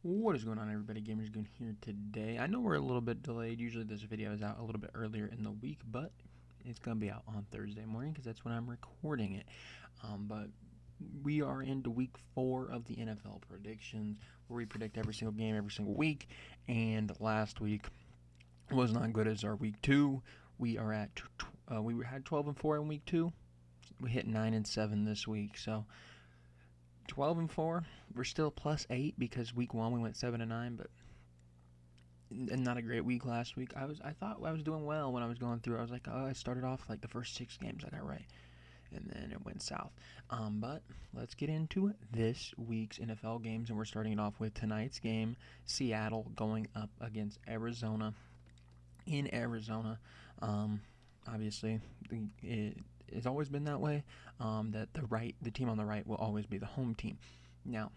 What is going on, everybody? Gamers Goon here today. I know we're a little bit delayed. Usually this video is out a little bit earlier in the week, but it's going to be out on Thursday morning because that's when I'm recording it. But we are into week 4 of the NFL predictions, where we predict every single game every single week. And last week was not good as our week 2. We are at we had 12-4 in week 2. We hit 9-7 this week, so 12-4. We're still +8 because week 1 we went 7-9, but not a great week last week. I thought I was doing well when I was going through. I was like, oh, I started off like the first 6 games I got right, and then it went south. But let's get into this week's NFL games, and we're starting it off with tonight's game: Seattle going up against Arizona in Arizona. Obviously, it's always been that way. That the team on the right will always be the home team. Now,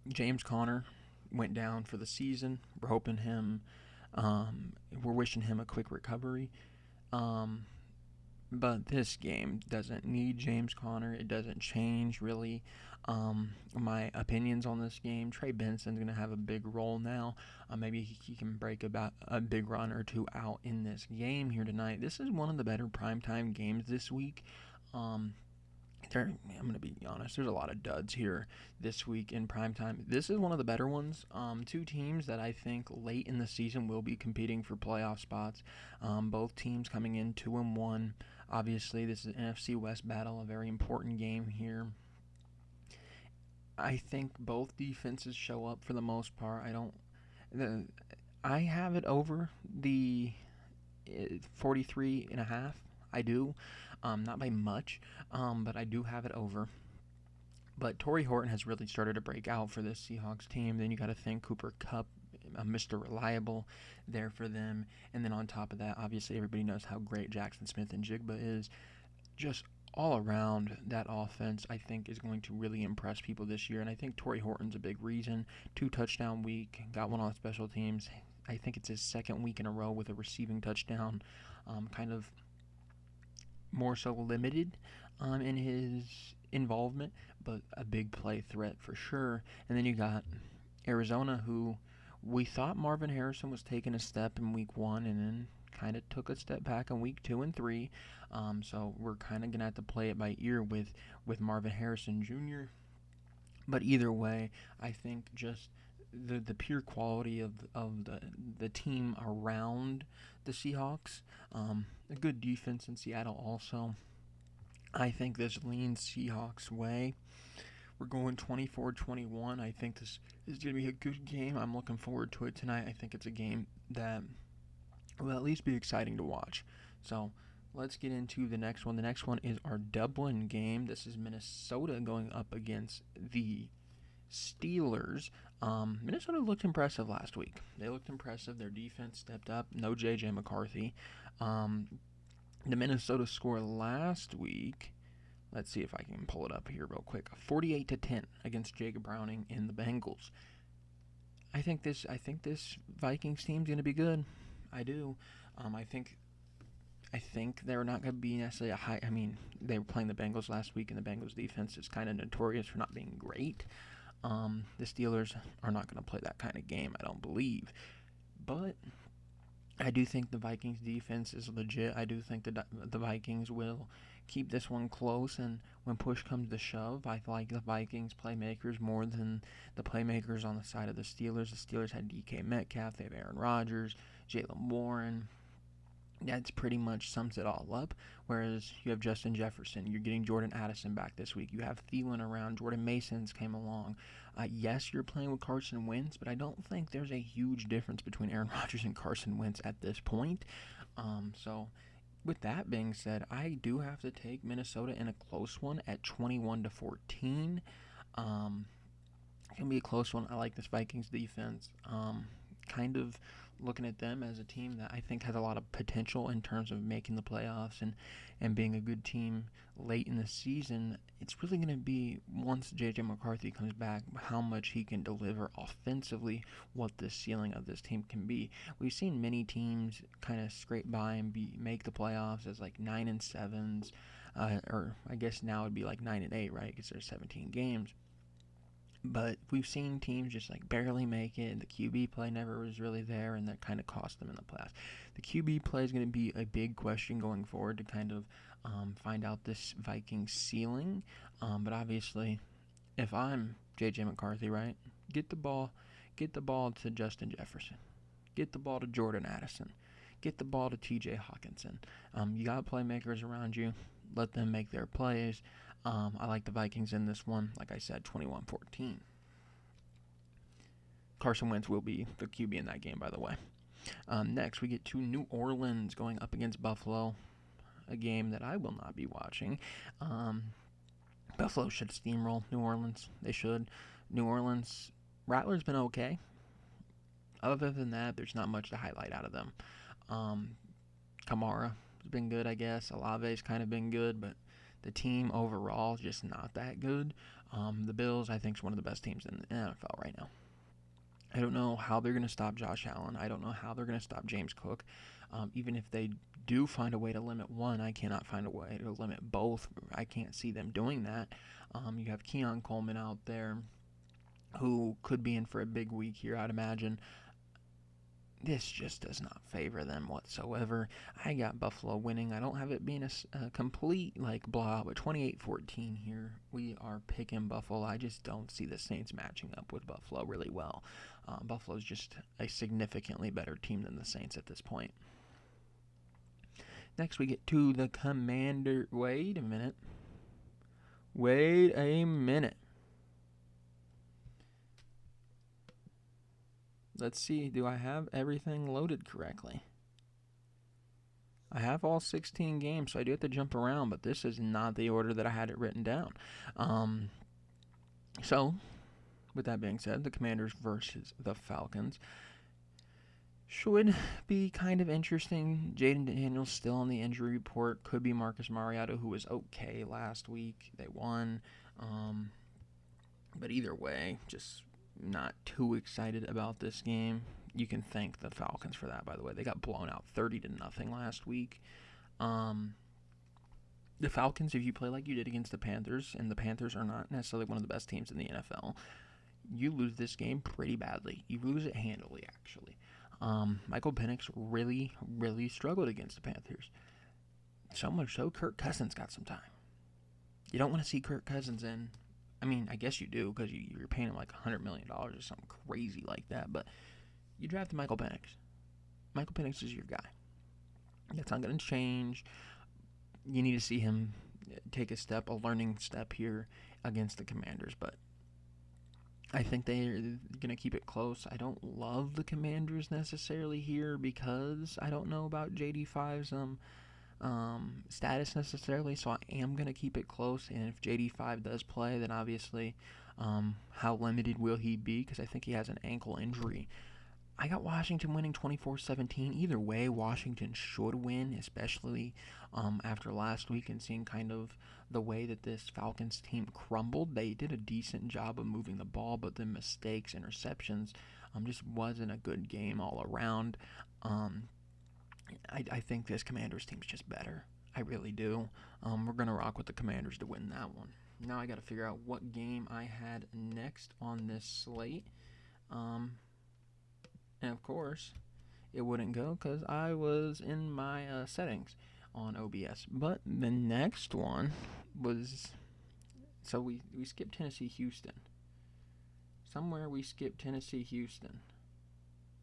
James Conner went down for the season. We're wishing him a quick recovery. But this game doesn't need James Conner. It doesn't change really my opinions on this game. Trey Benson's going to have a big role now. Maybe he can break about a big run or two out in this game here tonight. This is one of the better primetime games this week. I'm going to be honest, there's a lot of duds here this week in primetime. This is one of the better ones. Two teams that I think late in the season will be competing for playoff spots. Both teams coming in 2-1. Obviously, this is an NFC West battle, a very important game here. I think both defenses show up for the most part. I have it over the 43.5. I do. Not by much, but I do have it over. But Torrey Horton has really started to break out for this Seahawks team. Then you got to think Cooper Kupp, Mr. Reliable, there for them. And then on top of that, obviously everybody knows how great Jackson Smith-Njigba is. Just all around, that offense, I think, is going to really impress people this year. And I think Torrey Horton's a big reason. 2-touchdown week, got one on special teams. I think it's his second week in a row with a receiving touchdown. Kind of more so limited in his involvement, but a big play threat for sure. And then you got Arizona, who we thought Marvin Harrison was taking a step in week 1 and then kind of took a step back in week 2 and 3. So we're kind of going to have to play it by ear with Marvin Harrison Jr. But either way, I think just the pure quality of the team around the Seahawks, a good defense in Seattle also. I think this leans Seahawks way. We're going 24-21. I think this is going to be a good game. I'm looking forward to it tonight. I think it's a game that will at least be exciting to watch. So let's get into the next one. The next one is our Dublin game. This is Minnesota going up against the Steelers. Minnesota looked impressive last week. They looked impressive. Their defense stepped up. No J.J. McCarthy. The Minnesota score last week, let's see if I can pull it up here real quick, 48-10 against Jacob Browning in the Bengals. I think this Vikings team's going to be good. I do. I think they're not going to be necessarily a high. I mean, they were playing the Bengals last week, and the Bengals defense is kind of notorious for not being great. The Steelers are not going to play that kind of game, I don't believe. But I do think the Vikings defense is legit. I do think the Vikings will keep this one close, and when push comes to shove, I like the Vikings playmakers more than the playmakers on the side of the Steelers. The Steelers had DK Metcalf, they have Aaron Rodgers, Jaylen Warren. That's pretty much sums it all up. Whereas you have Justin Jefferson, you're getting Jordan Addison back this week. You have Thielen around. Jordan Mason's came along. Yes, you're playing with Carson Wentz, but I don't think there's a huge difference between Aaron Rodgers and Carson Wentz at this point. So with that being said, I do have to take Minnesota in a close one at 21-14. It's gonna be a close one. I like this Vikings defense. Kind of looking at them as a team that I think has a lot of potential in terms of making the playoffs and being a good team late in the season. It's really going to be, once J.J. McCarthy comes back, how much he can deliver offensively, what the ceiling of this team can be. We've seen many teams kind of scrape by and make the playoffs as like 9-7s, or I guess now it'd be like 9-8, right, because there's 17 games. But we've seen teams just like barely make it. The QB play never was really there, and that kind of cost them in the playoffs. The QB play is going to be a big question going forward to kind of find out this Vikings ceiling. But obviously, if I'm JJ McCarthy, right, get the ball to Justin Jefferson, get the ball to Jordan Addison, get the ball to T.J. Hawkinson. You got playmakers around you. Let them make their plays. I like the Vikings in this one. Like I said, 21-14. Carson Wentz will be the QB in that game, by the way. Next, we get to New Orleans going up against Buffalo, a game that I will not be watching. Buffalo should steamroll New Orleans. They should. New Orleans, Rattler's been okay. Other than that, there's not much to highlight out of them. Kamara has been good, I guess. Olave's kind of been good, but the team overall is just not that good. The Bills, I think, is one of the best teams in the NFL right now. I don't know how they're going to stop Josh Allen. I don't know how they're going to stop James Cook. Even if they do find a way to limit one, I cannot find a way to limit both. I can't see them doing that. You have Keon Coleman out there who could be in for a big week here, I'd imagine. This just does not favor them whatsoever. I got Buffalo winning. I don't have it being a complete blowout, but 28-14 here. We are picking Buffalo. I just don't see the Saints matching up with Buffalo really well. Buffalo's just a significantly better team than the Saints at this point. Next, we get to the Commander. Wait a minute. Let's see, do I have everything loaded correctly? I have all 16 games, so I do have to jump around, but this is not the order that I had it written down. So, with that being said, the Commanders versus the Falcons should be kind of interesting. Jaden Daniels still on the injury report. Could be Marcus Mariota, who was okay last week. They won. But either way, just not too excited about this game. You can thank the Falcons for that, by the way. They got blown out 30-0 last week. The Falcons, if you play like you did against the Panthers, and the Panthers are not necessarily one of the best teams in the NFL, you lose this game pretty badly. You lose it handily, actually. Michael Penix really, really struggled against the Panthers. So much so, Kirk Cousins got some time. You don't want to see Kirk Cousins in. I mean, I guess you do because you're paying him like $100 million or something crazy like that. But you drafted Michael Penix. Michael Penix is your guy. That's not going to change. You need to see him take a learning step here against the Commanders. But I think they're going to keep it close. I don't love the Commanders necessarily here because I don't know about JD5's status necessarily, so I am going to keep it close. And if JD5 does play, then obviously how limited will he be, because I think he has an ankle injury. I got Washington winning 24-17. Either way, Washington should win, especially after last week and seeing kind of the way that this Falcons team crumbled. They did a decent job of moving the ball, but the mistakes, interceptions, just wasn't a good game all around. I think this Commanders team's just better. I really do. We're going to rock with the Commanders to win that one. Now I got to figure out what game I had next on this slate. And of course, it wouldn't go because I was in my settings on OBS. But the next one was... So we skipped Tennessee-Houston. Somewhere we skipped Tennessee-Houston.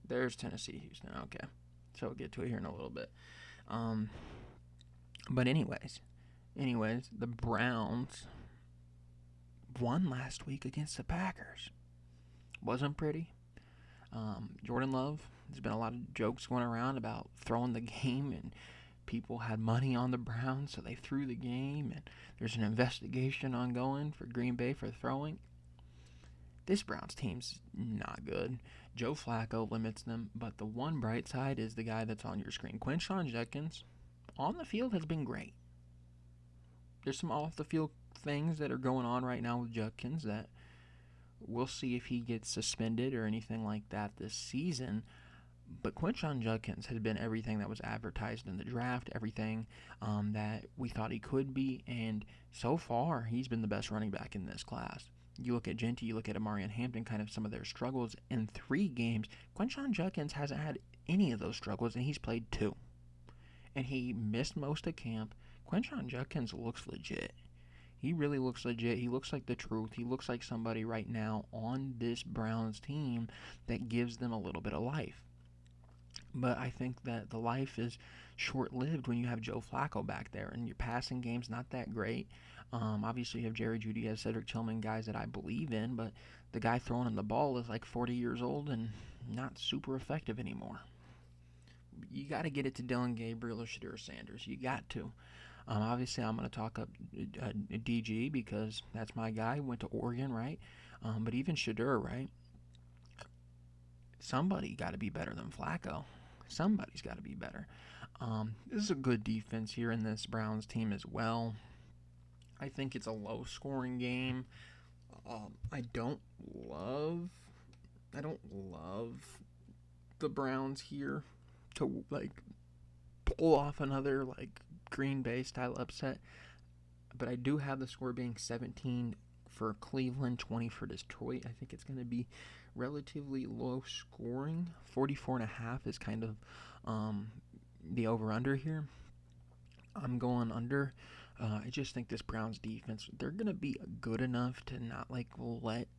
There's Tennessee-Houston. Okay. So we'll get to it here in a little bit. But anyways, the Browns won last week against the Packers. Wasn't pretty. Jordan Love, there's been a lot of jokes going around about throwing the game, and people had money on the Browns, so they threw the game, and there's an investigation ongoing for Green Bay for throwing. This Browns team's not good. Joe Flacco limits them, but the one bright side is the guy that's on your screen. Quinshon Judkins, on the field, has been great. There's some off-the-field things that are going on right now with Judkins that we'll see if he gets suspended or anything like that this season. But Quinshon Judkins has been everything that was advertised in the draft, everything that we thought he could be, and so far he's been the best running back in this class. You look at Genty, you look at Amarian Hampton, kind of some of their struggles in 3 games. Quinshon Judkins hasn't had any of those struggles, and he's played 2. And he missed most of camp. Quinshon Judkins looks legit. He really looks legit. He looks like the truth. He looks like somebody right now on this Browns team that gives them a little bit of life. But I think that the life is short-lived when you have Joe Flacco back there, and your passing game's not that great. Obviously, you have Jerry Jeudy, as Cedric Tillman, guys that I believe in, but the guy throwing him the ball is like 40 years old and not super effective anymore. You got to get it to Dylan Gabriel or Shedeur Sanders. You got to. Obviously, I'm going to talk up DG because that's my guy. Went to Oregon, right? But even Shedeur, right? Somebody got to be better than Flacco. Somebody's got to be better. This is a good defense here in this Browns team as well. I think it's a low-scoring game. I don't love the Browns here to like pull off another like Green Bay style upset, but I do have the score being 17 for Cleveland, 20 for Detroit. I think it's going to be relatively low scoring. 44.5 is kind of the over-under here. I'm going under. I just think this Browns defense, they're going to be good enough to not like let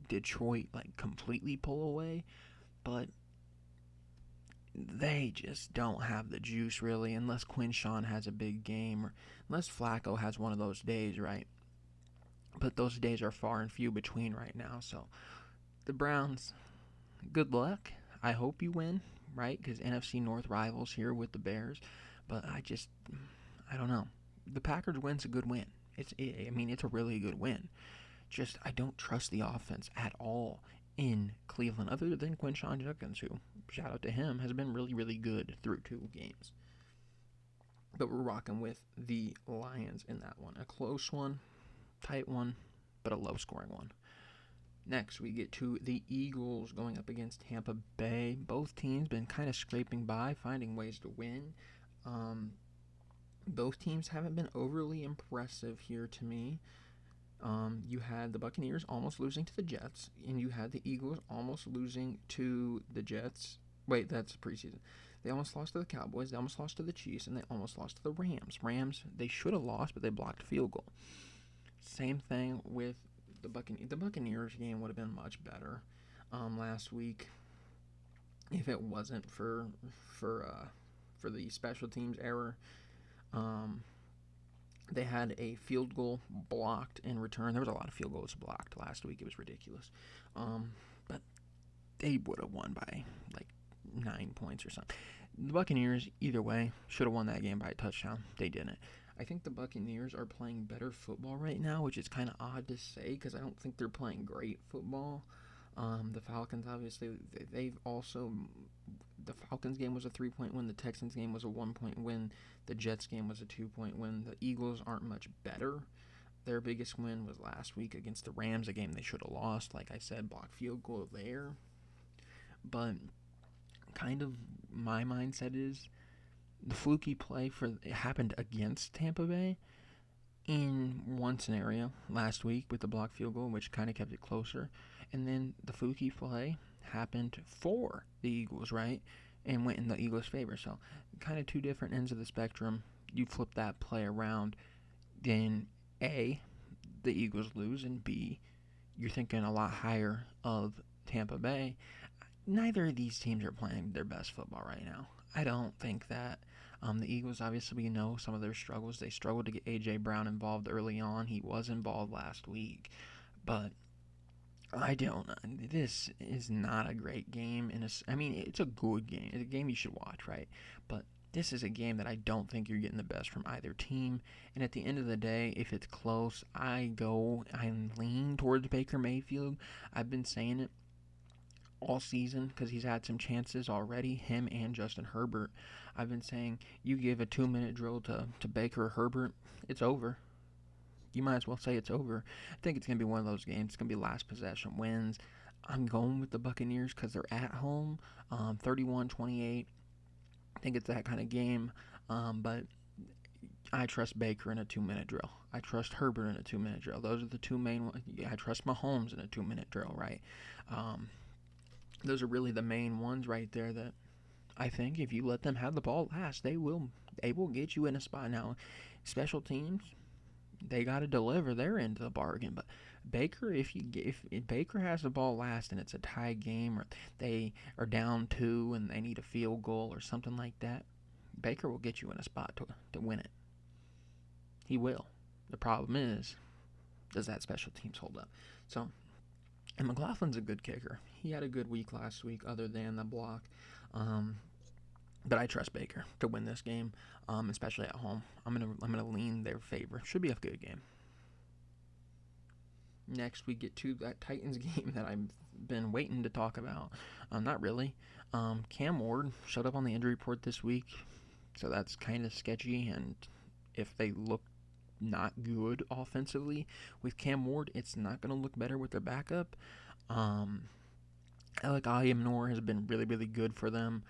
Detroit like completely pull away, but they just don't have the juice really unless Quinshon has a big game or unless Flacco has one of those days, right? But those days are far and few between right now. So the Browns, good luck. I hope you win, right? Because NFC North rivals here with the Bears. But I don't know. The Packers win's a good win. It's a really good win. Just I don't trust the offense at all in Cleveland, other than Quinshon Judkins, who, shout out to him, has been really, really good through 2 games. But we're rocking with the Lions in that one. A close one, tight one, but a low-scoring one. Next, we get to the Eagles going up against Tampa Bay. Both teams been kind of scraping by, finding ways to win. Both teams haven't been overly impressive here to me. You had the Buccaneers almost losing to the Jets, and you had the Eagles almost losing to the Jets. Wait, that's preseason. They almost lost to the Cowboys, they almost lost to the Chiefs, and they almost lost to the Rams. Rams, they should have lost, but they blocked a field goal. Same thing with the Buccaneers. The Buccaneers game would have been much better last week if it wasn't for the special teams error. They had a field goal blocked in return. There was a lot of field goals blocked last week. It was ridiculous. But they would have won by like 9 points or something. The Buccaneers, either way, should have won that game by a touchdown. They didn't. I think the Buccaneers are playing better football right now, which is kind of odd to say because I don't think they're playing great football. The Falcons, obviously, they've also... The Falcons game was a 3-point win. The Texans game was a 1-point win. The Jets game was a 2-point win. The Eagles aren't much better. Their biggest win was last week against the Rams, a game they should have lost. Like I said, blocked field goal there. But kind of my mindset is the fluky play it happened against Tampa Bay in one scenario last week with the blocked field goal, which kind of kept it closer. And then the fluky play happened for the Eagles, right? And went in the Eagles' favor. So kind of 2 different ends of the spectrum. You flip that play around, then A, the Eagles lose, and B, you're thinking a lot higher of Tampa Bay. Neither of these teams are playing their best football right now. I don't think that. The Eagles, obviously, we know some of their struggles. They struggled to get A.J. Brown involved early on. He was involved last week. But I don't know. This is not a great game. It's a good game. It's a game you should watch, right? But this is a game that I don't think you're getting the best from either team. And at the end of the day, if it's close, I lean towards Baker Mayfield. I've been saying it all season because he's had some chances already, him and Justin Herbert. I've been saying you give a 2-minute drill to Baker or Herbert, it's over. You might as well say it's over. I think it's going to be one of those games. It's going to be last possession wins. I'm going with the Buccaneers because they're at home, 31-28. I think it's that kind of game. But I trust Baker in a 2-minute drill. I trust Herbert in a 2-minute drill. Those are the two main ones. I trust Mahomes in a 2-minute drill, right? Um, those are really the main ones right there that I think if you let them have the ball last, they will get you in a spot. Now, special teams, they got to deliver their end of the bargain. But Baker, if Baker has the ball last and it's a tie game, or they are down 2 and they need a field goal or something like that, Baker will get you in a spot to win it. He will. The problem is, does that special teams hold up? So, and McLaughlin's a good kicker. He had a good week last week, other than the block. But I trust Baker to win this game, especially at home. I'm gonna lean their favor. Should be a good game. Next, we get to that Titans game that I've been waiting to talk about. Not really. Cam Ward showed up on the injury report this week, so that's kind of sketchy. And if they look not good offensively with Cam Ward, it's not going to look better with their backup. Alec Ayamnor has been really, really good for them.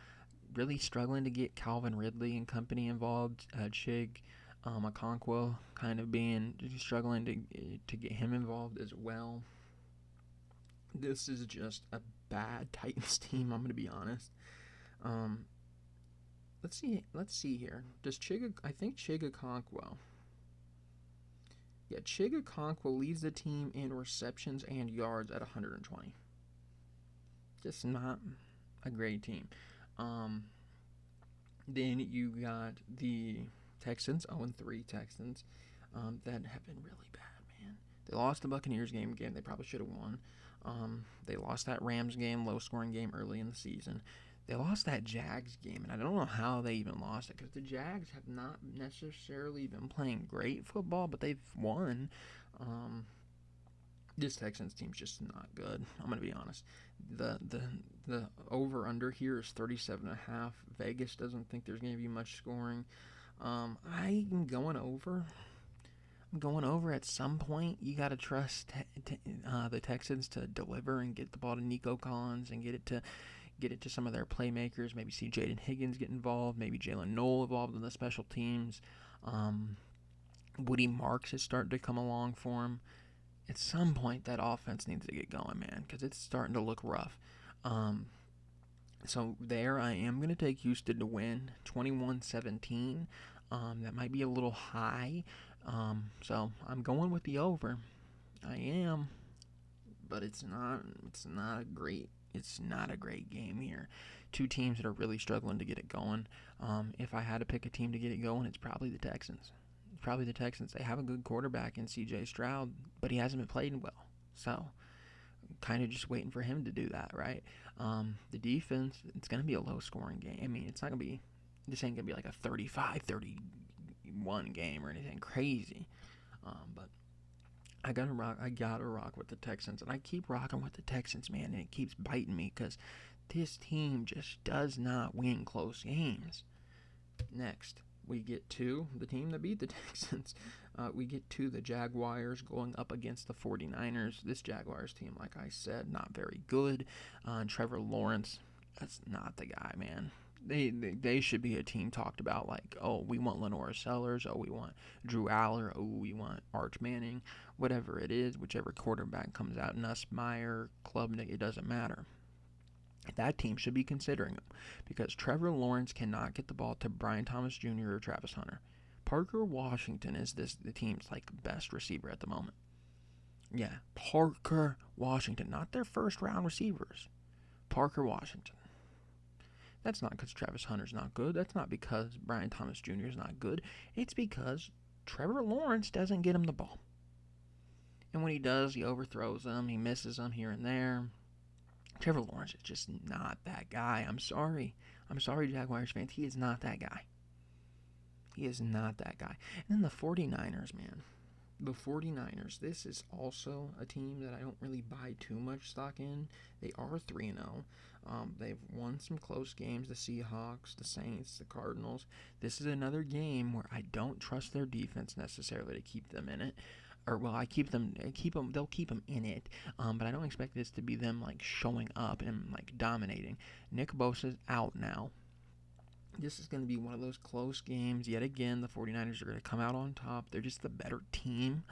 Really struggling to get Calvin Ridley and company involved. Chig Okonkwo kind of struggling to get him involved as well. This is just a bad Titans team, I'm going to be honest. Let's see here. I think Chig Okonkwo. Yeah, Chig Okonkwo leads the team in receptions and yards at 120. Just not a great team. Then you got the Texans, 0-3 Texans, that have been really bad, man. They lost the Buccaneers game they probably should have won. They lost that Rams game, low-scoring game early in the season. They lost that Jags game, and I don't know how they even lost it, because the Jags have not necessarily been playing great football, but they've won. This Texans team's just not good. I'm gonna be honest. The over under here is 37.5. Vegas doesn't think there's gonna be much scoring. I'm going over. I'm going over at some point. You gotta trust the Texans to deliver and get the ball to Nico Collins and get it to some of their playmakers. Maybe see Jaden Higgins get involved. Maybe Jalen Noel involved in the special teams. Woody Marks is starting to come along for him. At some point, that offense needs to get going, man, because it's starting to look rough. So there, I am going to take Houston to win 21-17. That might be a little high. So I'm going with the over. I am, but it's not a great game here. Two teams that are really struggling to get it going. If I had to pick a team to get it going, it's probably the Texans. They have a good quarterback in C.J. Stroud, but he hasn't been playing well. So, kind of just waiting for him to do that, right? The defense, it's going to be a low-scoring game. I mean, this ain't going to be like a 35-31 game or anything crazy. But I gotta rock with the Texans, and I keep rocking with the Texans, man, and it keeps biting me because this team just does not win close games. Next, we get to the team that beat the Texans. We get to the Jaguars going up against the 49ers. This Jaguars team, like I said, not very good. Trevor Lawrence, that's not the guy, man. They should be a team talked about like, oh, we want Lenore Sellers, oh, we want Drew Aller, oh, we want Arch Manning, whatever it is, whichever quarterback comes out, Nussmeier, Klubnik, it doesn't matter. That team should be considering him because Trevor Lawrence cannot get the ball to Brian Thomas Jr. or Travis Hunter. Parker Washington is the team's like best receiver at the moment. Yeah, Parker Washington, not their first round receivers. Parker Washington. That's not because Travis Hunter's not good. That's not because Brian Thomas Jr. is not good. It's because Trevor Lawrence doesn't get him the ball. And when he does, he overthrows them. He misses them here and there. Trevor Lawrence is just not that guy. I'm sorry, Jaguars fans. He is not that guy. And then the 49ers, man. The 49ers, this is also a team that I don't really buy too much stock in. They are 3-0. They've won some close games, the Seahawks, the Saints, the Cardinals. This is another game where I don't trust their defense necessarily to keep them in it. They'll keep them in it, but I don't expect this to be them like showing up and like dominating. Nick Bosa's out now. This is going to be one of those close games. Yet again, the 49ers are going to come out on top. They're just the better team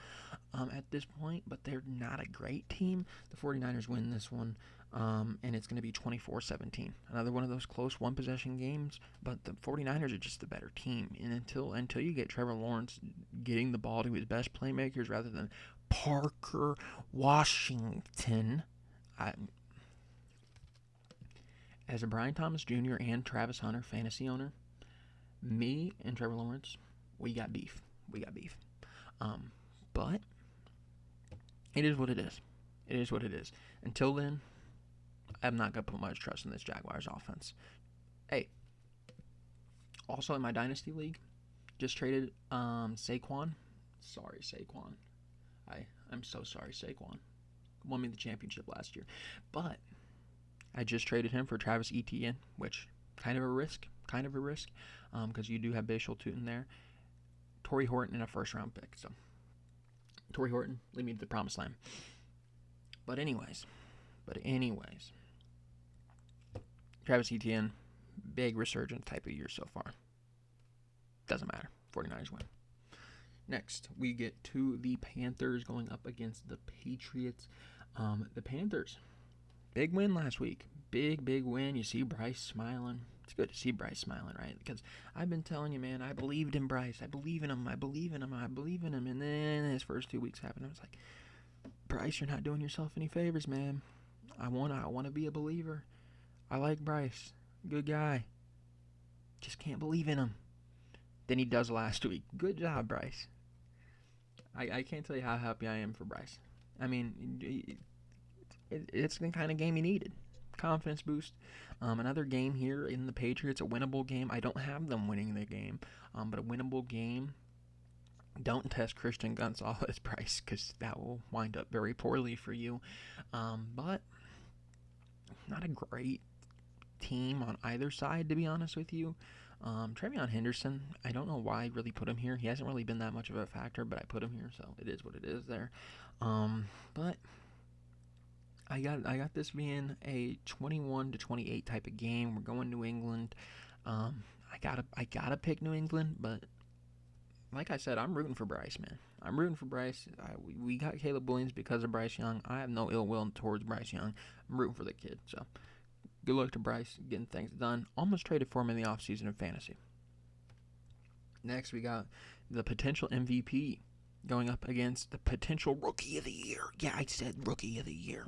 at this point, but they're not a great team. The 49ers win this one, and it's going to be 24-17. Another one of those close one-possession games, but the 49ers are just the better team. And until you get Trevor Lawrence getting the ball to his best playmakers rather than Parker Washington, as a Brian Thomas Jr. and Travis Hunter fantasy owner, me and Trevor Lawrence, we got beef. But it is what it is. It is what it is. Until then, I'm not going to put much trust in this Jaguars offense. Hey, also in my Dynasty League, just traded Saquon. Sorry, Saquon. I'm so sorry, Saquon. Won me the championship last year. But I just traded him for Travis Etienne, which kind of a risk, because you do have Bashal Tutin there. Torrey Horton and a first-round pick. So, Torrey Horton, lead me to the promised land. But anyways, Travis Etienne, big resurgent type of year so far. Doesn't matter. 49ers win. Next, we get to the Panthers going up against the Patriots. The Panthers, big win last week. Big win. You see Bryce smiling. It's good to see Bryce smiling, right? Because I've been telling you, man, I believed in Bryce. I believe in him. And then his first 2 weeks happened. I was like, Bryce, you're not doing yourself any favors, man. I want to be a believer. I like Bryce. Good guy. Just can't believe in him. Then he does last week. Good job, Bryce. I can't tell you how happy I am for Bryce. I mean, it's the kind of game he needed. Confidence boost. Another game here in the Patriots, a winnable game. I don't have them winning the game, but a winnable game. Don't test Christian Gonzalez-Bryce because that will wind up very poorly for you. But not a great team on either side, to be honest with you. Trevion Henderson, I don't know why I really put him here. He hasn't really been that much of a factor, but I put him here, so it is what it is there. But I got this being a 21-28 type of game. We're going New England. I gotta pick New England, but like I said, I'm rooting for Bryce, man. I'm rooting for Bryce. We got Caleb Williams because of Bryce Young. I have no ill will towards Bryce Young. I'm rooting for the kid, so good luck to Bryce getting things done. Almost traded for him in the offseason in fantasy. Next, we got the potential MVP going up against the potential Rookie of the Year. Yeah, I said Rookie of the Year.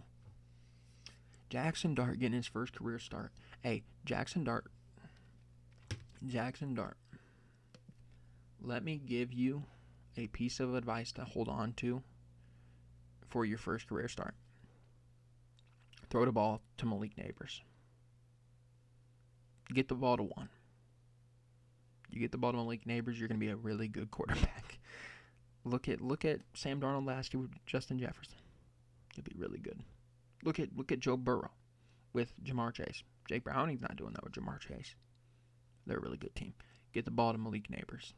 Jackson Dart getting his first career start. Hey, Jackson Dart. Let me give you a piece of advice to hold on to for your first career start. Throw the ball to Malik Neighbors. Get the ball to one. You get the ball to Malik Neighbors, you're going to be a really good quarterback. Look at Sam Darnold last year with Justin Jefferson. You'll be really good. Look at Joe Burrow with Jamar Chase. Jake Browning's not doing that with Jamar Chase. They're a really good team. Get the ball to Malik Neighbors.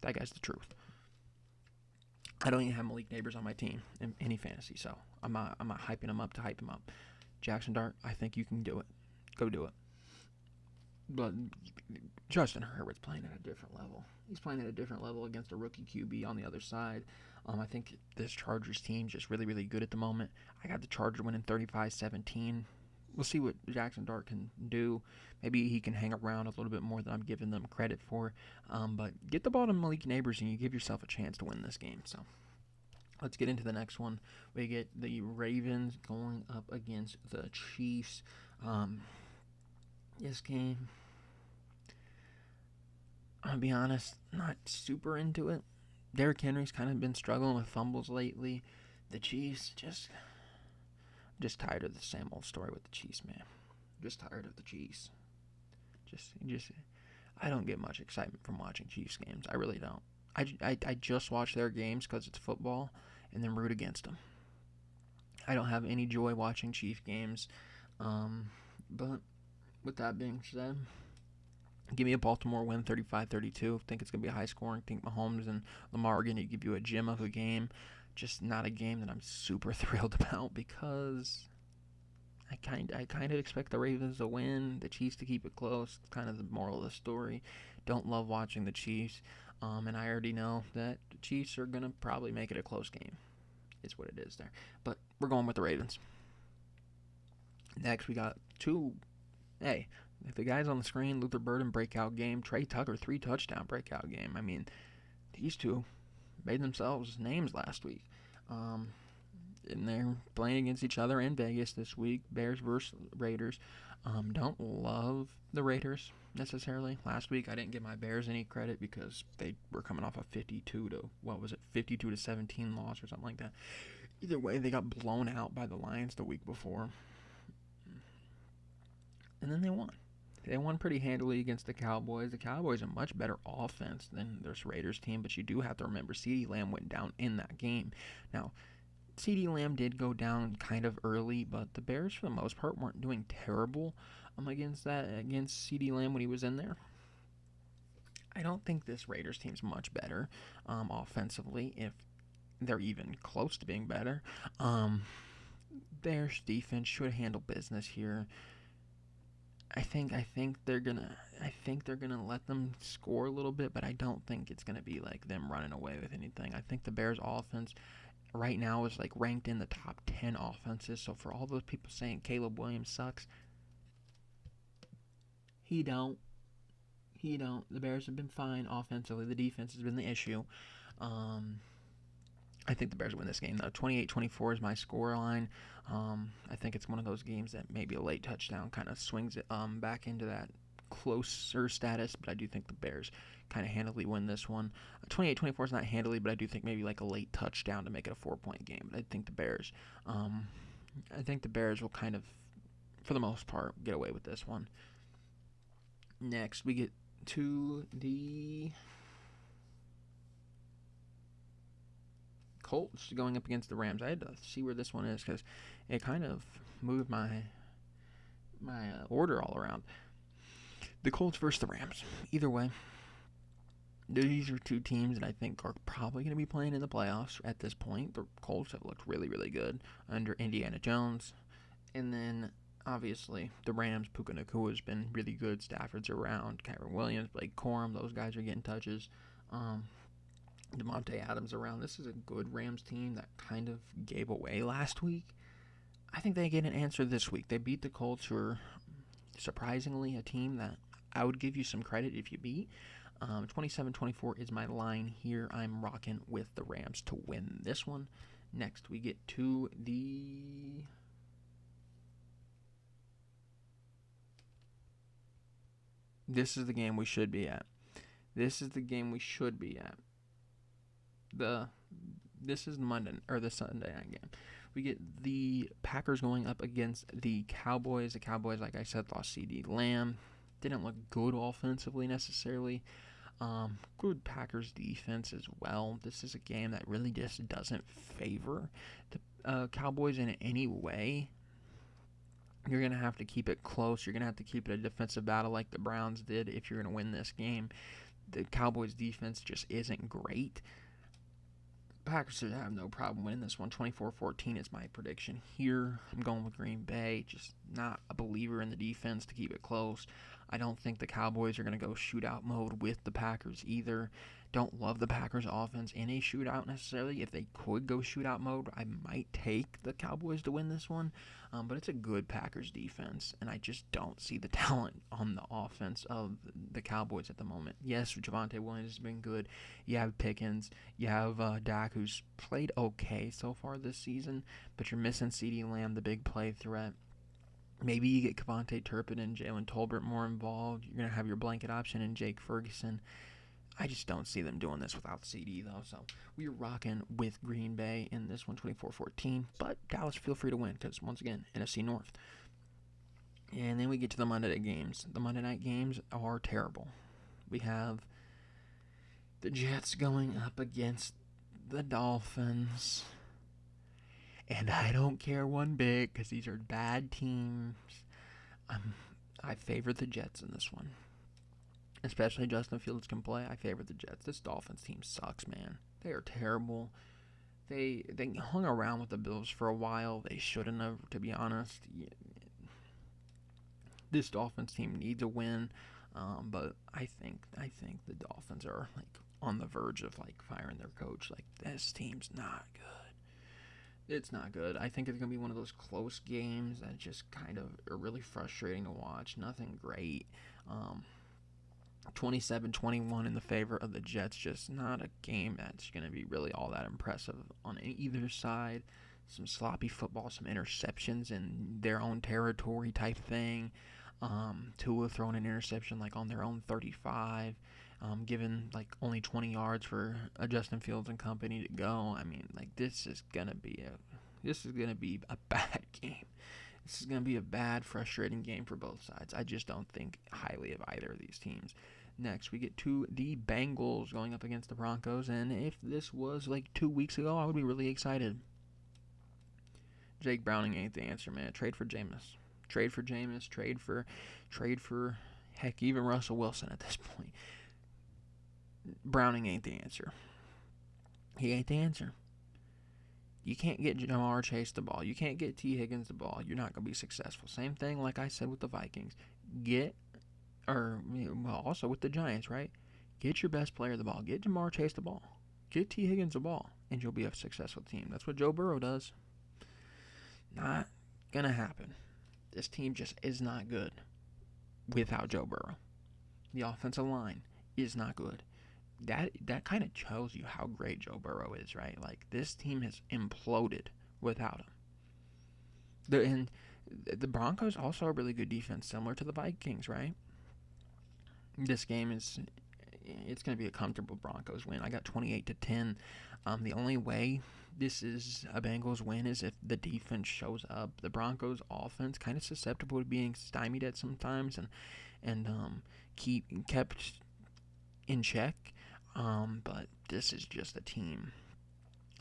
That guy's the truth. I don't even have Malik Neighbors on my team in any fantasy, so I'm not hyping him up to hype him up. Jackson Dart, I think you can do it. Go do it. But Justin Herbert's playing at a different level. He's playing at a different level against a rookie QB on the other side. I think this Chargers team is just really, really good at the moment. I got the Chargers winning 35-17. We'll see what Jackson Dart can do. Maybe he can hang around a little bit more than I'm giving them credit for. But get the ball to Malik Neighbors and you give yourself a chance to win this game. So let's get into the next one. We get the Ravens going up against the Chiefs. This game, I'll be honest, not super into it. Derrick Henry's kind of been struggling with fumbles lately. The Chiefs, just tired of the same old story with the Chiefs, man. Just tired of the Chiefs. I don't get much excitement from watching Chiefs games. I really don't. I just watch their games because it's football and then root against them. I don't have any joy watching Chiefs games. But with that being said, give me a Baltimore win 35-32. Think it's going to be a high scoring. Think Mahomes and Lamar are going to give you a gem of a game. Just not a game that I'm super thrilled about because I kind of expect the Ravens to win, the Chiefs to keep it close. It's kind of the moral of the story. Don't love watching the Chiefs, and I already know that the Chiefs are gonna probably make it a close game. Is what it is there. But we're going with the Ravens. Next, we got two. Hey, if the guys on the screen, Luther Burden breakout game, Trey Tucker 3 touchdown breakout game. I mean, these two made themselves names last week. Um, and they're playing against each other in Vegas this week. Bears versus Raiders. Don't love the Raiders necessarily. Last week I didn't give my Bears any credit because they were coming off a 52 to 17 loss or something like that. Either way, they got blown out by the Lions the week before, and then they won. They won pretty handily against the Cowboys. The Cowboys are much better offense than this Raiders team, but you do have to remember CeeDee Lamb went down in that game. Now, CeeDee Lamb did go down kind of early, but the Bears, for the most part, weren't doing terrible against CeeDee Lamb when he was in there. I don't think this Raiders team's much better offensively, if they're even close to being better. Bears defense should handle business here. I think they're gonna let them score a little bit, but I don't think it's gonna be like them running away with anything. I think the Bears offense right now is like ranked in the top 10 offenses. So for all those people saying Caleb Williams sucks, he don't. He don't. The Bears have been fine offensively. The defense has been the issue. Um, I think the Bears win this game, though. 28-24 is my score line. I think it's one of those games that maybe a late touchdown kind of swings it back into that closer status, but I do think the Bears kind of handily win this one. 28-24 is not handily, but I do think maybe like a late touchdown to make it a 4-point game. But I think the Bears will kind of, for the most part, get away with this one. Next, we get to the Colts going up against the Rams. I had to see where this one is because it kind of moved my order all around. The Colts versus the Rams. Either way, these are two teams that I think are probably going to be playing in the playoffs at this point. The Colts have looked really, really good under Indiana Jones. And then, obviously, the Rams, Puka Nacua has been really good. Stafford's around. Kyren Williams, Blake Corum, those guys are getting touches. Devontae Adams around. This is a good Rams team that kind of gave away last week. I think they get an answer this week. They beat the Colts, who are surprisingly a team that I would give you some credit if you beat. 27-24 is my line here. I'm rocking with the Rams to win this one. Next, we get to the This is the game we should be at. This is the game we should be at. This is the Sunday night game. We get the Packers going up against the Cowboys. The Cowboys, like I said, lost CeeDee Lamb. Didn't look good offensively necessarily. Good Packers defense as well. This is a game that really just doesn't favor the Cowboys in any way. You're going to have to keep it close. You're going to have to keep it a defensive battle like the Browns did if you're going to win this game. The Cowboys defense just isn't great. Packers should have no problem winning this one. 24-14 is my prediction here. I'm going with Green Bay. Just not a believer in the defense to keep it close. I don't think the Cowboys are going to go shootout mode with the Packers either. Don't love the Packers offense in a shootout necessarily. If they could go shootout mode, I might take the Cowboys to win this one. But it's a good Packers defense, and I just don't see the talent on the offense of the Cowboys at the moment. Yes, Javonte Williams has been good. You have Pickens. You have Dak, who's played okay so far this season, but you're missing CeeDee Lamb, the big play threat. Maybe you get Kevontae Turpin and Jalen Tolbert more involved. You're going to have your blanket option in Jake Ferguson. I just don't see them doing this without CD, though. So we're rocking with Green Bay in this one, 24-14. But Dallas, feel free to win because, once again, NFC North. And then we get to the Monday night games. The Monday night games are terrible. We have the Jets going up against the Dolphins. And I don't care one bit because these are bad teams. I favor the Jets in this one. Especially Justin Fields can play. I favor the Jets. This Dolphins team sucks, man. They are terrible. They hung around with the Bills for a while. They shouldn't have, to be honest. This Dolphins team needs a win, but I think the Dolphins are like on the verge of like firing their coach. Like this team's not good. It's not good. I think it's gonna be one of those close games that just kind of are really frustrating to watch. Nothing great. 27-21 in the favor of the Jets. Just not a game that's going to be really all that impressive on either side. Some sloppy football, some interceptions in their own territory type thing. Tua throwing an interception like on their own 35, given like only 20 yards for Justin Fields and company to go. I mean, like this is gonna be a bad game. This is going to be a bad, frustrating game for both sides. I just don't think highly of either of these teams. Next, we get to the Bengals going up against the Broncos, and if this was like 2 weeks ago, I would be really excited. Jake Browning ain't the answer, man. Trade for Jameis. Trade for, heck, even Russell Wilson at this point. Browning ain't the answer. He ain't the answer. You can't get Ja'Marr Chase the ball. You can't get T. Higgins the ball. You're not going to be successful. Same thing like I said with the Vikings. Also with the Giants, right? Get your best player the ball. Get Ja'Marr Chase the ball. Get T. Higgins the ball, and you'll be a successful team. That's what Joe Burrow does. Not going to happen. This team just is not good without Joe Burrow. The offensive line is not good. That kind of tells you how great Joe Burrow is, right? Like this team has imploded without him. The Broncos also a really good defense, similar to the Vikings, right? This game it's going to be a comfortable Broncos win. I got 28-10. The only way this is a Bengals win is if the defense shows up. The Broncos offense kind of susceptible to being stymied at sometimes and kept in check. But this is just a team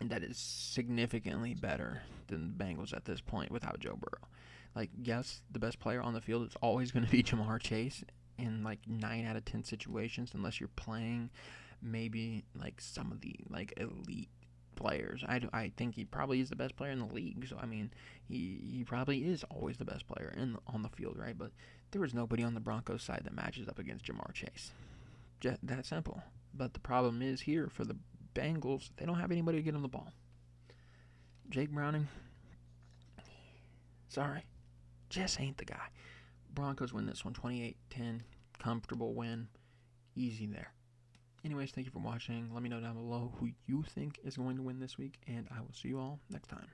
that is significantly better than the Bengals at this point without Joe Burrow. Like, yes, the best player on the field is always going to be Ja'Marr Chase in like 9 out of 10 situations, unless you're playing maybe like some of the like elite players. I think he probably is the best player in the league. So I mean, he probably is always the best player on the field, right? But there is nobody on the Broncos side that matches up against Ja'Marr Chase. Just that simple. But the problem is here for the Bengals, they don't have anybody to get them the ball. Jake Browning, sorry, just ain't the guy. Broncos win this one 28-10. Comfortable win. Easy there. Anyways, thank you for watching. Let me know down below who you think is going to win this week, and I will see you all next time.